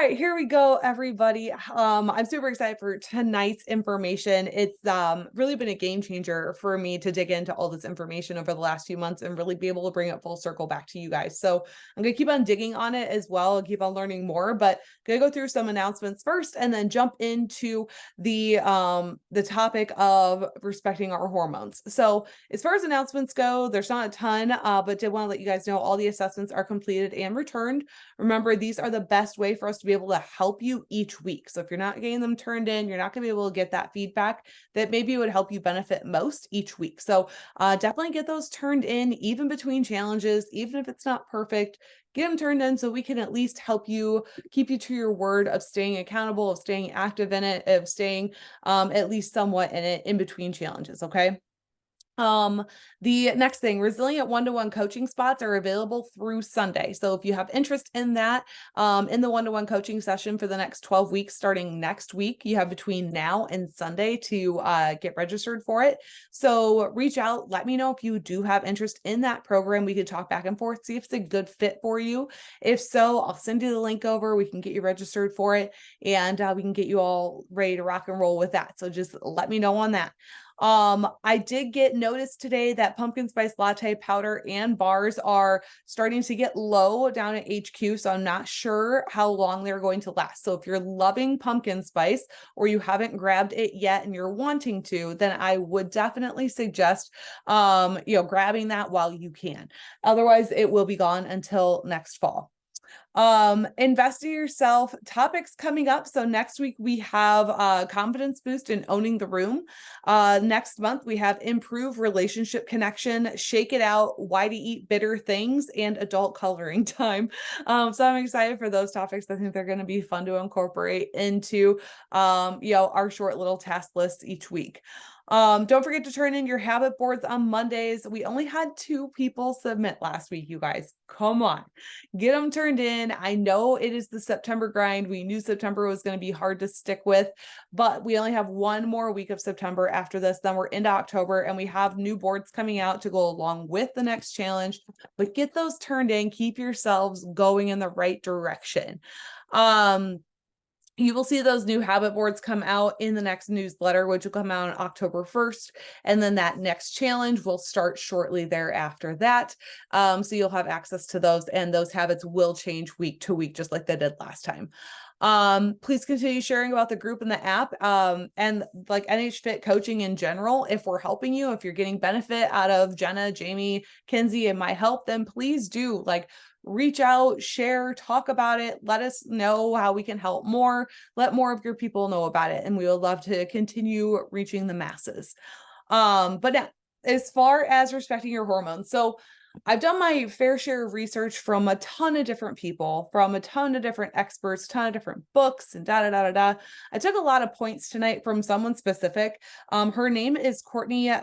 right, here we go, everybody. I'm super excited for tonight's information. It's really been a game changer for me to dig into all this information over the last few months and really be able to bring it full circle back to you guys. So I'm gonna keep on digging on it as well, keep on learning more, but gonna go through some announcements first and then jump into the topic of respecting our hormones. So as far as announcements go, there's not a ton, but did want to let you guys know all the assessments are completed and returned. Remember, these are the best way for us to be able to help you each week. So if you're not getting them turned in, you're not going to be able to get that feedback that maybe would help you benefit most each week. So definitely get those turned in, even between challenges, even if it's not perfect. Get them turned in so we can at least help you keep you to your word of staying accountable, of staying active in it, of staying at least somewhat in it in between challenges. Okay. The next thing, resilient one-to-one coaching spots are available through Sunday. So if you have interest in that, in the one-to-one coaching session for the next 12 weeks, starting next week, you have between now and Sunday to get registered for it. So reach out, let me know if you do have interest in that program. We could talk back and forth, see if it's a good fit for you. If so, I'll send you the link over. We can get you registered for it, and we can get you all ready to rock and roll with that. So just let me know on that. I did get notice today that pumpkin spice latte powder and bars are starting to get low down at HQ. So I'm not sure how long they're going to last. So if you're loving pumpkin spice or you haven't grabbed it yet and you're wanting to, then I would definitely suggest, grabbing that while you can. Otherwise, it will be gone until next fall. Invest in yourself topics coming up. So next week we have confidence boost and owning the room. Next month we have improve relationship connection, shake it out, why to eat bitter things, and adult coloring time. So I'm excited for those topics. I think they're going to be fun to incorporate into our short little task lists each week. Don't forget to turn in your habit boards on Mondays. We only had 2 people submit last week, you guys. Come on, get them turned in. I know it is the September grind. We knew September was going to be hard to stick with, but we only have 1 more week of September after this. Then we're into October and we have new boards coming out to go along with the next challenge, but get those turned in. Keep yourselves going in the right direction. You will see those new habit boards come out in the next newsletter, which will come out on October 1st. And then that next challenge will start shortly thereafter that. So you'll have access to those, and those habits will change week to week, just like they did last time. Please continue sharing about the group and the app, and like NH Fit coaching in general. If we're helping you, if you're getting benefit out of Jenna, Jamie, Kinsey, and my help, then please do reach out, share, talk about it. Let us know how we can help more. Let more of your people know about it. And we would love to continue reaching the masses. But now, as far as respecting your hormones, so I've done my fair share of research from a ton of different people, from a ton of different experts, a ton of different books, and da da da da da. I took a lot of points tonight from someone specific. Her name is Courtney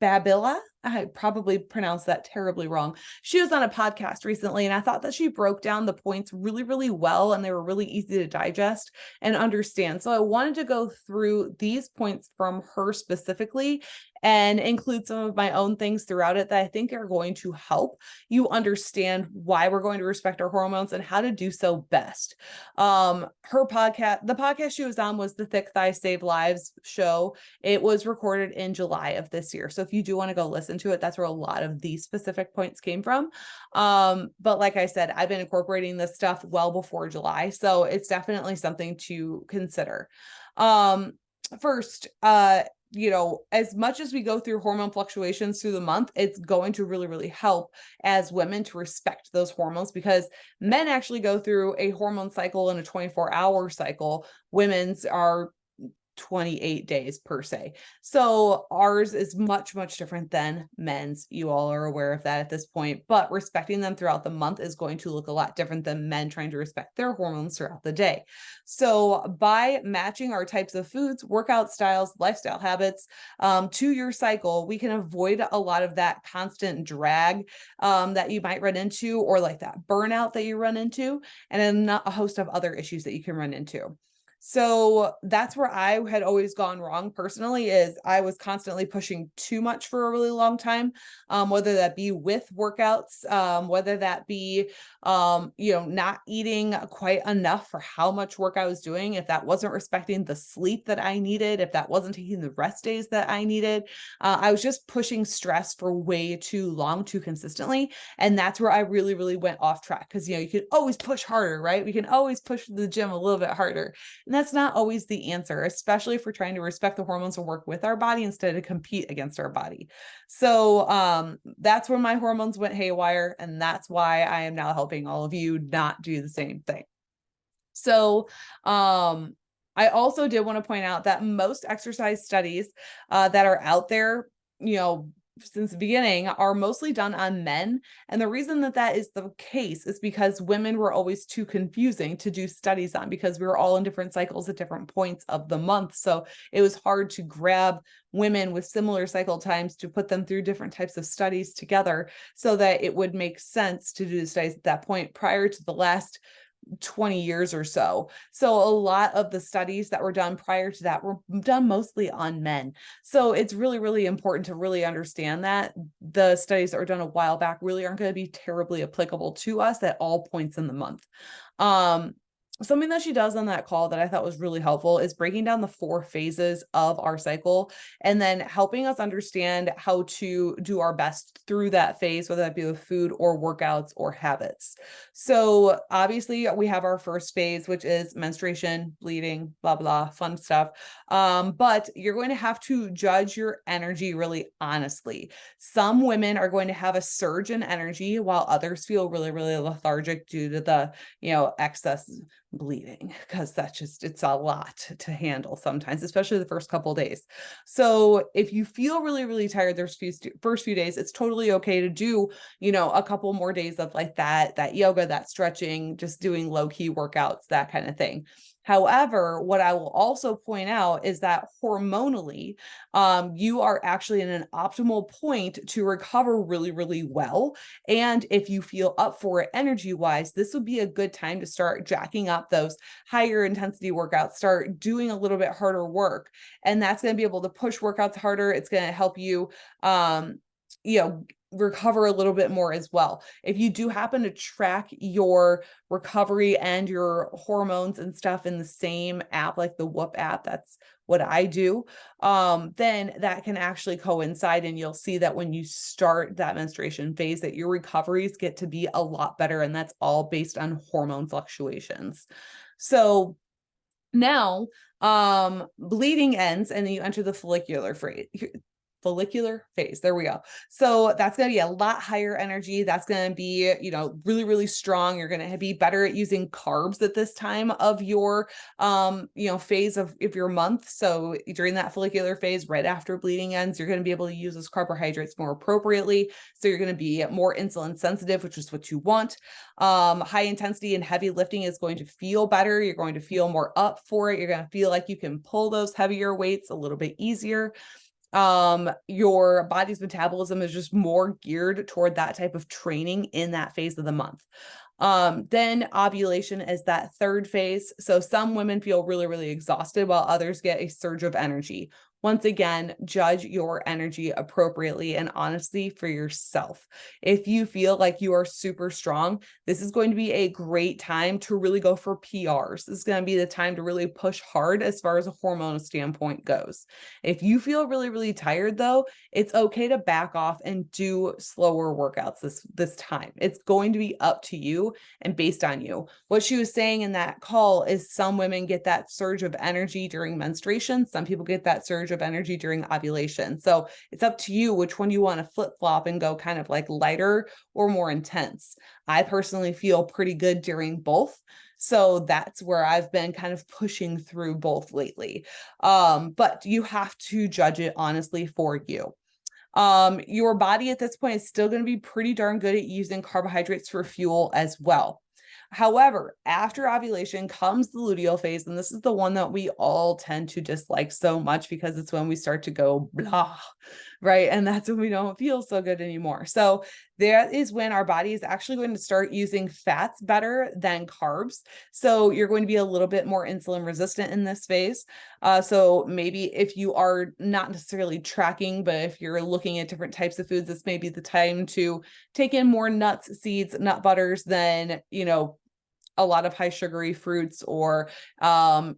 Babilla. I probably pronounced that terribly wrong. She was on a podcast recently, and I thought that she broke down the points really, really well, and they were really easy to digest and understand. So I wanted to go through these points from her specifically and include some of my own things throughout it that I think are going to help you understand why we're going to respect our hormones and how to do so best. The podcast she was on was the Thick Thighs Save Lives show. It was recorded in July of this year. So if you do want to go listen to it, that's where a lot of these specific points came from. But like I said, I've been incorporating this stuff well before July. So it's definitely something to consider. First, as much as we go through hormone fluctuations through the month, it's going to really, really help as women to respect those hormones, because men actually go through a hormone cycle and a 24-hour cycle. Women's are 28 days per se. So ours is much, much different than men's. You all are aware of that at this point, but respecting them throughout the month is going to look a lot different than men trying to respect their hormones throughout the day. So by matching our types of foods, workout styles, lifestyle habits to your cycle, we can avoid a lot of that constant drag that you might run into, or like that burnout that you run into, and then a host of other issues that you can run into. So that's where I had always gone wrong personally, is I was constantly pushing too much for a really long time, whether that be with workouts, whether that be, not eating quite enough for how much work I was doing, if that wasn't respecting the sleep that I needed, if that wasn't taking the rest days that I needed. I was just pushing stress for way too long, too consistently. And that's where I really, really went off track, because, you can always push harder, right? We can always push the gym a little bit harder. And that's not always the answer, especially if we're trying to respect the hormones and work with our body instead of compete against our body. So that's when my hormones went haywire. And that's why I am now helping all of you not do the same thing. So I also did want to point out that most exercise studies that are out there, since the beginning, are mostly done on men. And the reason that that is the case is because women were always too confusing to do studies on, because we were all in different cycles at different points of the month. So it was hard to grab women with similar cycle times to put them through different types of studies together so that it would make sense to do the studies at that point prior to the last 20 years or so. So a lot of the studies that were done prior to that were done mostly on men. So it's really, really important to really understand that the studies that were done a while back really aren't going to be terribly applicable to us at all points in the month. Something that she does on that call that I thought was really helpful is breaking down the 4 phases of our cycle and then helping us understand how to do our best through that phase, whether that be with food or workouts or habits. So obviously we have our first phase, which is menstruation, bleeding, blah, blah, fun stuff. But you're going to have to judge your energy really honestly. Some women are going to have a surge in energy while others feel really, really lethargic due to the, excess bleeding, because it's a lot to handle sometimes, especially the first couple days. So if you feel really, really tired first few days, it's totally okay to do, a couple more days of like that yoga, that stretching, just doing low key workouts, that kind of thing. However, what I will also point out is that hormonally, you are actually in an optimal point to recover really, really well. And if you feel up for it energy wise, this would be a good time to start jacking up those higher intensity workouts, start doing a little bit harder work. And that's going to be able to push workouts harder. It's going to help you, recover a little bit more as well. If you do happen to track your recovery and your hormones and stuff in the same app, like the Whoop app, that's what I do, then that can actually coincide, and you'll see that when you start that menstruation phase, that your recoveries get to be a lot better, and that's all based on hormone fluctuations. So now bleeding ends and then you enter the follicular phase. There we go. So that's going to be a lot higher energy. That's going to be, really, really strong. You're going to be better at using carbs at this time of your, phase of your month. So during that follicular phase, right after bleeding ends, you're going to be able to use those carbohydrates more appropriately. So you're going to be more insulin sensitive, which is what you want. High intensity and heavy lifting is going to feel better. You're going to feel more up for it. You're going to feel like you can pull those heavier weights a little bit easier. Your body's metabolism is just more geared toward that type of training in that phase of the month. Then ovulation is that third phase. So some women feel really, really exhausted while others get a surge of energy. Once again, judge your energy appropriately and honestly for yourself. If you feel like you are super strong, this is going to be a great time to really go for PRs. This is going to be the time to really push hard as far as a hormonal standpoint goes. If you feel really, really tired though, it's okay to back off and do slower workouts this time. It's going to be up to you and based on you. What she was saying in that call is some women get that surge of energy during menstruation. Some people get that surge of energy during ovulation. So it's up to you which one you want to flip flop and go kind of like lighter or more intense. I personally feel pretty good during both. So that's where I've been kind of pushing through both lately. But you have to judge it honestly for you. Your body at this point is still going to be pretty darn good at using carbohydrates for fuel as well. However, after ovulation comes the luteal phase, and this is the one that we all tend to dislike so much because it's when we start to go blah. right? And that's when we don't feel so good anymore. So that is when our body is actually going to start using fats better than carbs. So you're going to be a little bit more insulin resistant in this phase. So maybe if you are not necessarily tracking, but if you're looking at different types of foods, this may be the time to take in more nuts, seeds, nut butters than, a lot of high sugary fruits or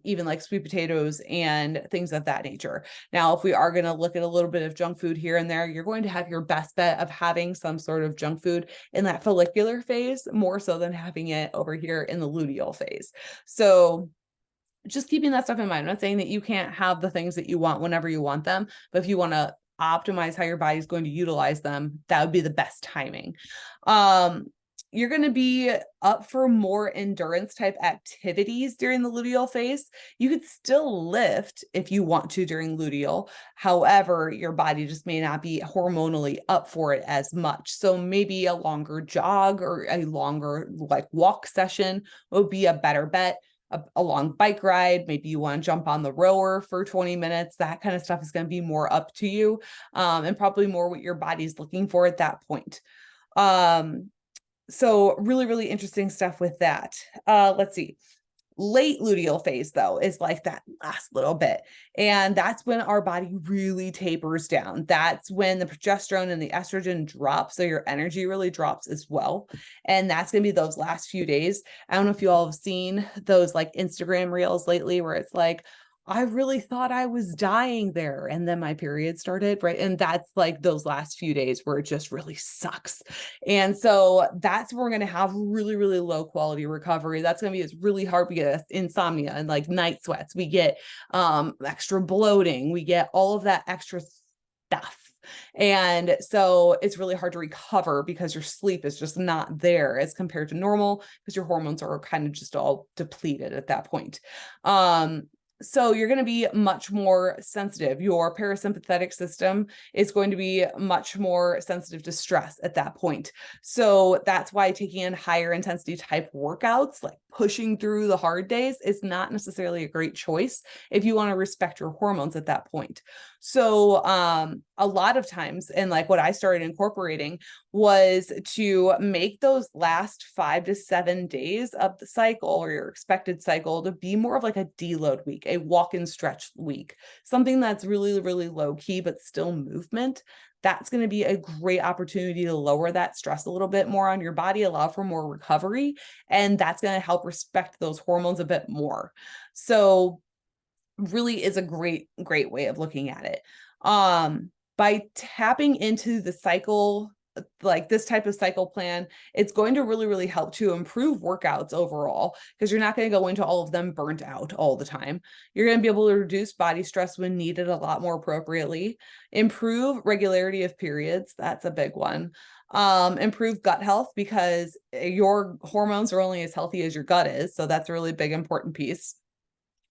even like sweet potatoes and things of that nature. Now, if we are going to look at a little bit of junk food here and there, you're going to have your best bet of having some sort of junk food in that follicular phase more so than having it over here in the luteal phase. So just keeping that stuff in mind. I'm not saying that you can't have the things that you want whenever you want them, but if you want to optimize how your body's going to utilize them, that would be the best timing. You're going to be up for more endurance type activities during the luteal phase. You could still lift if you want to during luteal. However, your body just may not be hormonally up for it as much. So maybe a longer jog or a longer like walk session would be a better bet. A long bike ride, maybe you want to jump on the rower for 20 minutes. That kind of stuff is going to be more up to you, and probably more what your body's looking for at that point. So really, really interesting stuff with that. Let's see. Late luteal phase, though, is like that last little bit. And that's when our body really tapers down. That's when the progesterone and the estrogen drop. So your energy really drops as well. And that's going to be those last few days. I don't know if you all have seen those like Instagram reels lately where it's like, I really thought I was dying there. And then my period started, right? And that's like those last few days where it just really sucks. And so that's where we're going to have really, really low quality recovery. That's going to be, it's really hard. We get insomnia and like night sweats. We get extra bloating. We get all of that extra stuff. And so it's really hard to recover because your sleep is just not there as compared to normal because your hormones are kind of just all depleted at that point. So you're going to be much more sensitive. Your parasympathetic system is going to be much more sensitive to stress at that point. So that's why taking in higher intensity type workouts, like pushing through the hard days, is not necessarily a great choice if you want to respect your hormones at that point. So a lot of times, and like what I started incorporating was to make those last 5 to 7 days of the cycle or your expected cycle to be more of like a deload week, a walk and stretch week, something that's really, really low key, but still movement. That's going to be a great opportunity to lower that stress a little bit more on your body, allow for more recovery, and that's going to help respect those hormones a bit more. So really is a great way of looking at it. By tapping into the cycle, like this type of cycle plan, it's going to really, really help to improve workouts overall because you're not going to go into all of them burnt out all the time. You're going to be able to reduce body stress when needed a lot more appropriately, improve regularity of periods. That's a big one. Improve gut health because your hormones are only as healthy as your gut is. So that's a really big, important piece.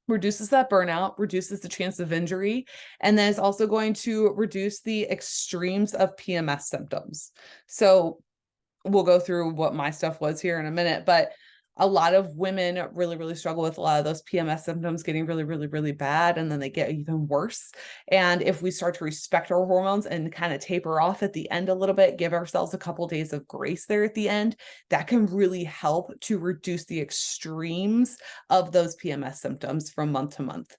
Reduces that burnout, reduces the chance of injury, and then it's also going to reduce the extremes of PMS symptoms. So we'll go through what my stuff was here in a minute, but a lot of women really, really struggle with a lot of those PMS symptoms getting really, really, really bad, and then they get even worse. And if we start to respect our hormones and kind of taper off at the end a little bit, give ourselves a couple days of grace there at the end, that can really help to reduce the extremes of those PMS symptoms from month to month.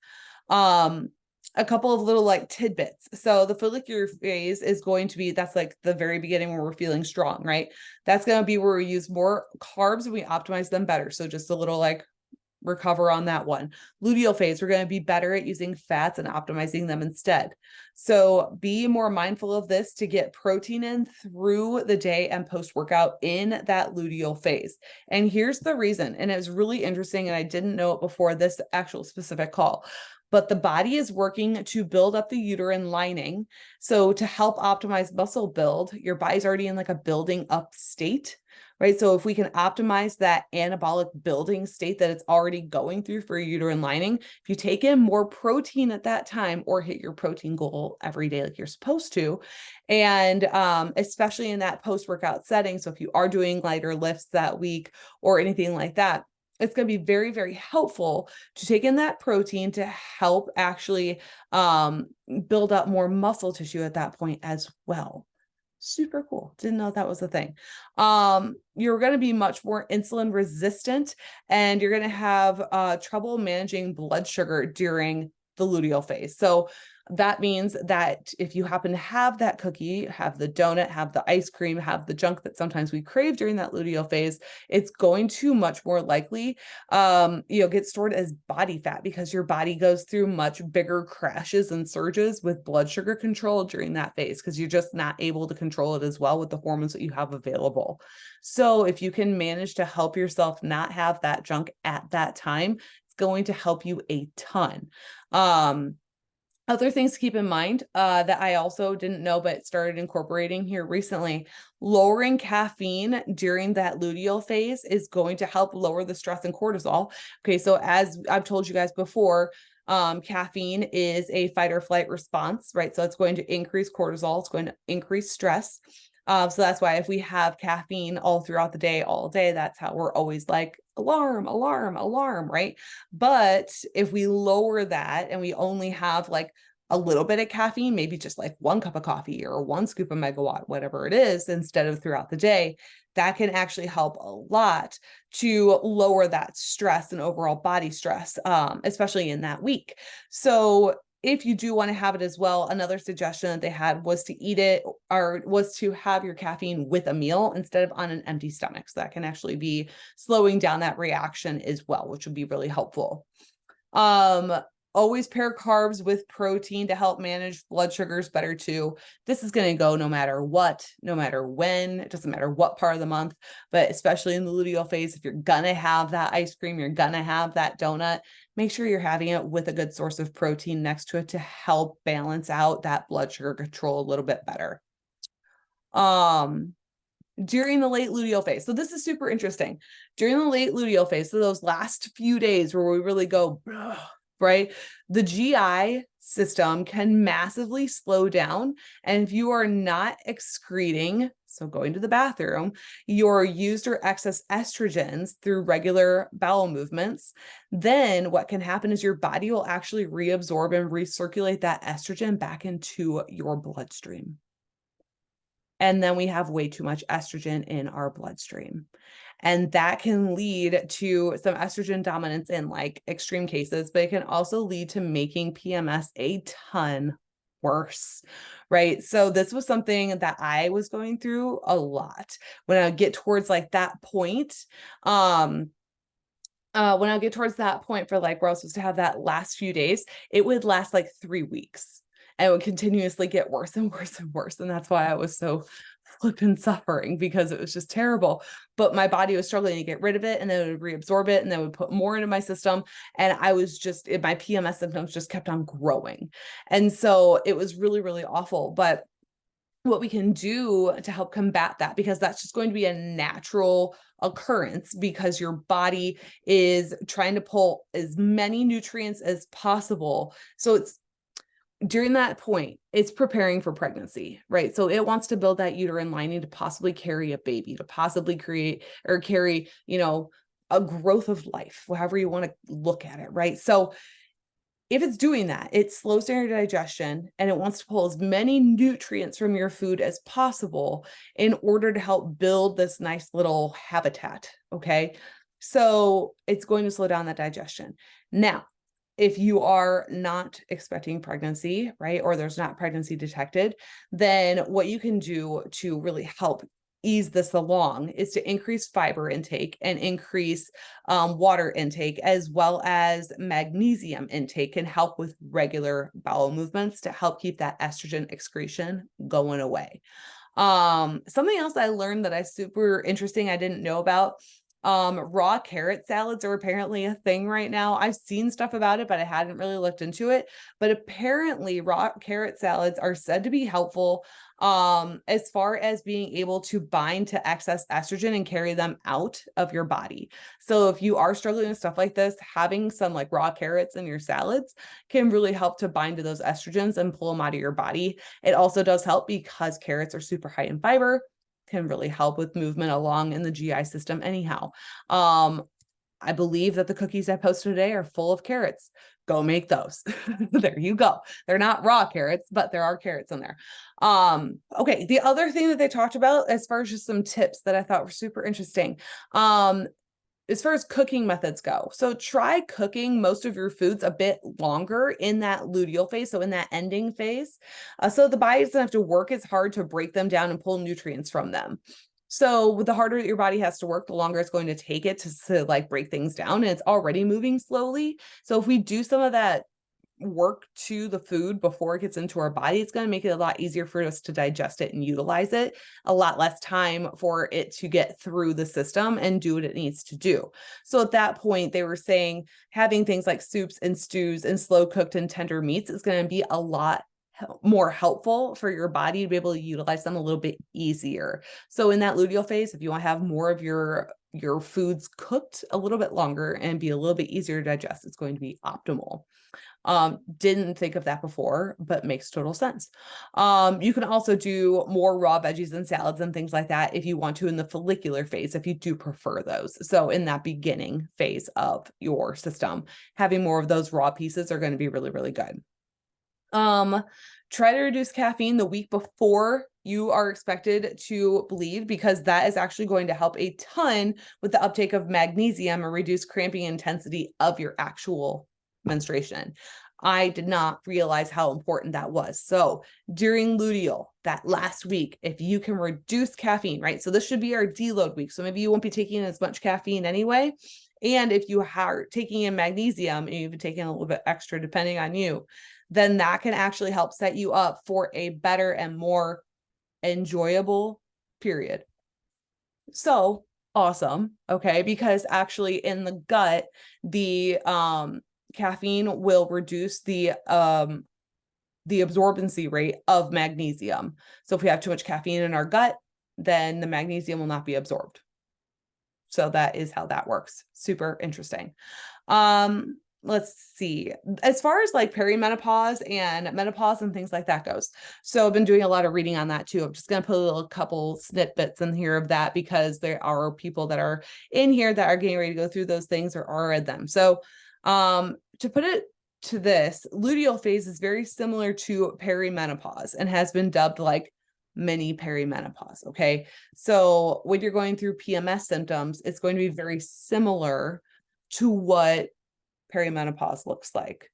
A couple of little like tidbits. So the follicular phase is going to be, that's like the very beginning where we're feeling strong, right? That's going to be where we use more carbs and we optimize them better. So just a little like recover on that one. Luteal phase, we're going to be better at using fats and optimizing them instead. So be more mindful of this to get protein in through the day and post-workout in that luteal phase. And here's the reason, and it was really interesting, and I didn't know it before this actual specific call, but the body is working to build up the uterine lining. So to help optimize muscle build, your body's already in like a building up state, right? So if we can optimize that anabolic building state that it's already going through for your uterine lining, if you take in more protein at that time or hit your protein goal every day like you're supposed to, and especially in that post-workout setting, so if you are doing lighter lifts that week or anything like that, it's going to be very, very helpful to take in that protein to help actually build up more muscle tissue at that point as well. Super cool. Didn't know that was a thing. You're going to be much more insulin resistant, and you're going to have trouble managing blood sugar during the luteal phase. So that means that if you happen to have that cookie, have the donut, have the ice cream, have the junk that sometimes we crave during that luteal phase, it's going to much more likely get stored as body fat, because your body goes through much bigger crashes and surges with blood sugar control during that phase, because you're just not able to control it as well with the hormones that you have available. So if you can manage to help yourself not have that junk at that time, it's going to help you a ton. Other things to keep in mind that I also didn't know but started incorporating here recently: lowering caffeine during that luteal phase is going to help lower the stress and cortisol. Okay, so as I've told you guys before, caffeine is a fight or flight response, right? So it's going to increase cortisol, it's going to increase stress. So that's why if we have caffeine all throughout the day, all day, that's how we're always like, alarm, alarm, alarm, right? But if we lower that and we only have like a little bit of caffeine, maybe just like 1 cup of coffee or 1 scoop of megawatt, whatever it is, instead of throughout the day, that can actually help a lot to lower that stress and overall body stress, especially in that week. So if you do want to have it as well, another suggestion that they had was to eat it, or was to have your caffeine with a meal instead of on an empty stomach. So that can actually be slowing down that reaction as well, which would be really helpful. Always pair carbs with protein to help manage blood sugars better too. This is going to go no matter what, no matter when, it doesn't matter what part of the month, but especially in the luteal phase, if you're going to have that ice cream, you're going to have that donut, make sure you're having it with a good source of protein next to it to help balance out that blood sugar control a little bit better. During the late luteal phase. So this is super interesting. During the late luteal phase, so those last few days where we really go, right? The GI system can massively slow down. And if you are not excreting, so going to the bathroom, your used or excess estrogens through regular bowel movements, then what can happen is your body will actually reabsorb and recirculate that estrogen back into your bloodstream. And then we have way too much estrogen in our bloodstream. And that can lead to some estrogen dominance in like extreme cases, but it can also lead to making PMS a ton worse, right? So this was something that I was going through a lot when I get towards like that point. When I get towards that point for like where I was supposed to have that last few days, it would last like 3 weeks and it would continuously get worse and worse and worse. And that's why I was so flippin' suffering, because it was just terrible. But my body was struggling to get rid of it, and then it would reabsorb it, and then would put more into my system. And I was just, my PMS symptoms just kept on growing. And so it was really, really awful. But what we can do to help combat that, because that's just going to be a natural occurrence, because your body is trying to pull as many nutrients as possible. So it's during that point, it's preparing for pregnancy, right? So it wants to build that uterine lining to possibly carry a baby, to possibly create or carry, a growth of life, however you want to look at it, right? So if it's doing that, it slows down your digestion, and it wants to pull as many nutrients from your food as possible in order to help build this nice little habitat. Okay. So it's going to slow down that digestion. Now, if you are not expecting pregnancy, right, or there's not pregnancy detected, then what you can do to really help ease this along is to increase fiber intake and increase water intake, as well as magnesium intake, can help with regular bowel movements to help keep that estrogen excretion going away. Something else I learned that I super interesting, I didn't know about. Raw carrot salads are apparently a thing right now. I've seen stuff about it, but I hadn't really looked into it. But apparently raw carrot salads are said to be helpful as far as being able to bind to excess estrogen and carry them out of your body. So if you are struggling with stuff like this, having some like raw carrots in your salads can really help to bind to those estrogens and pull them out of your body. It also does help because carrots are super high in fiber, can really help with movement along in the GI system anyhow. I believe that the cookies I posted today are full of carrots. Go make those. There you go. They're not raw carrots, but there are carrots in there. Okay. The other thing that they talked about as far as just some tips that I thought were super interesting. As far as cooking methods go, so try cooking most of your foods a bit longer in that luteal phase, so in that ending phase, so the body doesn't have to work as hard to break them down and pull nutrients from them. So the harder your body has to work, the longer it's going to take it to like break things down, and it's already moving slowly. So if we do some of that work to the food before it gets into our body, it's going to make it a lot easier for us to digest it and utilize it, a lot less time for it to get through the system and do what it needs to do. So at that point, they were saying having things like soups and stews and slow cooked and tender meats is going to be a lot more helpful for your body to be able to utilize them a little bit easier. So in that luteal phase, if you want to have more of your foods cooked a little bit longer and be a little bit easier to digest, it's going to be optimal. Didn't think of that before, but makes total sense. You can also do more raw veggies and salads and things like that if you want to in the follicular phase, if you do prefer those. So in that beginning phase of your system, having more of those raw pieces are going to be really, really good. Try to reduce caffeine the week before you are expected to bleed, because that is actually going to help a ton with the uptake of magnesium and reduce cramping intensity of your actual menstruation. I did not realize how important that was. So during luteal, that last week, if you can reduce caffeine, right? So this should be our deload week. So maybe you won't be taking as much caffeine anyway. And if you are taking in magnesium and you've been taking a little bit extra, depending on you, then that can actually help set you up for a better and more enjoyable period. So awesome. Okay. Because actually in the gut, the caffeine will reduce the absorbency rate of magnesium. So if we have too much caffeine in our gut, then the magnesium will not be absorbed. So that is how that works. Super interesting. Let's see. As far as like perimenopause and menopause and things like that goes. So I've been doing a lot of reading on that too. I'm just going to put a little couple snippets in here of that, because there are people that are in here that are getting ready to go through those things or are in them. So to put it to this, luteal phase is very similar to perimenopause and has been dubbed like mini perimenopause. Okay. So when you're going through PMS symptoms, it's going to be very similar to what perimenopause looks like.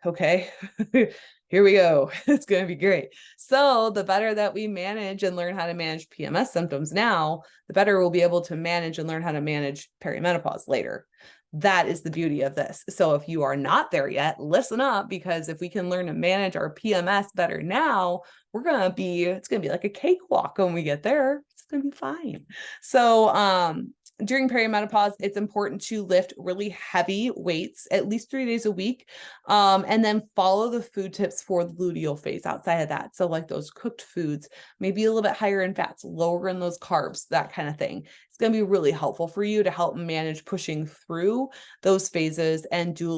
Okay. Here we go. It's going to be great. So the better that we manage and learn how to manage PMS symptoms now, the better we'll be able to manage and learn how to manage perimenopause later. That is the beauty of this. So if you are not there yet, listen up, because if we can learn to manage our PMS better now, it's going to be like a cakewalk when we get there. It's going to be fine. So, during perimenopause, it's important to lift really heavy weights at least 3 days a week, and then follow the food tips for the luteal phase outside of that. So like those cooked foods, maybe a little bit higher in fats, lower in those carbs, that kind of thing. It's going to be really helpful for you to help manage pushing through those phases and make it a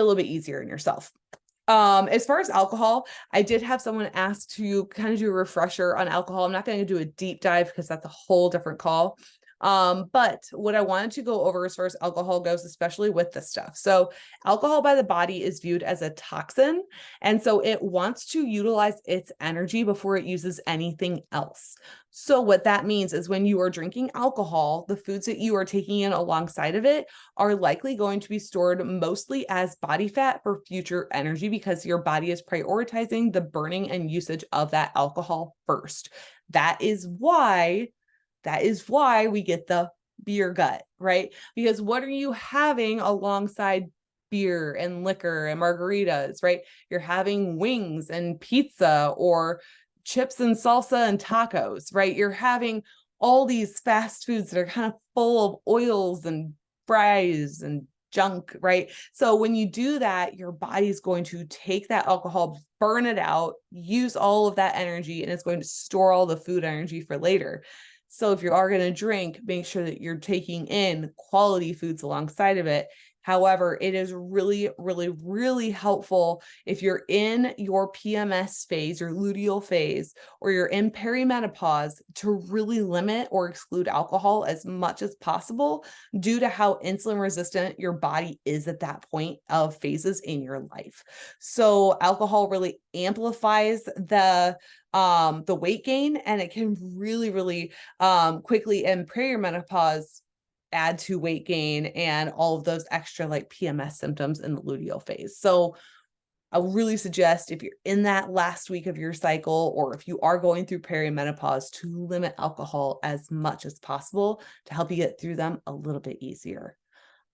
little bit easier in yourself. As far as alcohol, I did have someone ask to kind of do a refresher on alcohol. I'm not going to do a deep dive because that's a whole different call. But what I wanted to go over as far as alcohol goes, especially with this stuff. So alcohol by the body is viewed as a toxin. And so it wants to utilize its energy before it uses anything else. So what that means is when you are drinking alcohol, the foods that you are taking in alongside of it are likely going to be stored mostly as body fat for future energy, because your body is prioritizing the burning and usage of that alcohol first. That is why we get the beer gut, right? Because what are you having alongside beer and liquor and margaritas, right? You're having wings and pizza or chips and salsa and tacos, right? You're having all these fast foods that are kind of full of oils and fries and junk, right? So when you do that, your body's going to take that alcohol, burn it out, use all of that energy, and it's going to store all the food energy for later. So if you are going to drink, make sure that you're taking in quality foods alongside of it. However, it is really, really, really helpful if you're in your PMS phase, your luteal phase, or you're in perimenopause to really limit or exclude alcohol as much as possible due to how insulin resistant your body is at that point of phases in your life. So alcohol really amplifies the weight gain, and it can really, really quickly in perimenopause add to weight gain and all of those extra like PMS symptoms in the luteal phase. So I really suggest if you're in that last week of your cycle, or if you are going through perimenopause, to limit alcohol as much as possible to help you get through them a little bit easier.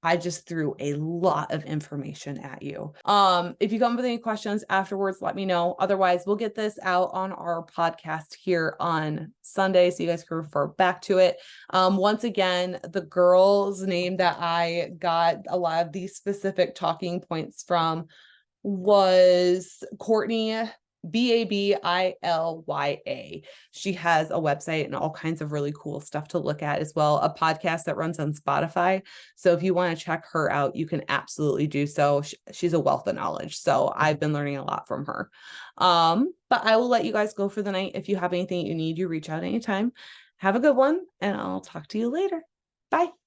I just threw a lot of information at you. If you come up with any questions afterwards, let me know. Otherwise, we'll get this out on our podcast here on Sunday, so you guys can refer back to it. Once again, the girl's name that I got a lot of these specific talking points from was Courtney, Babilya. She has a website and all kinds of really cool stuff to look at as well, a podcast that runs on Spotify. So if you want to check her out, you can absolutely do so. She's a wealth of knowledge. So I've been learning a lot from her. But I will let you guys go for the night. If you have anything you need, you reach out anytime. Have a good one, and I'll talk to you later. Bye.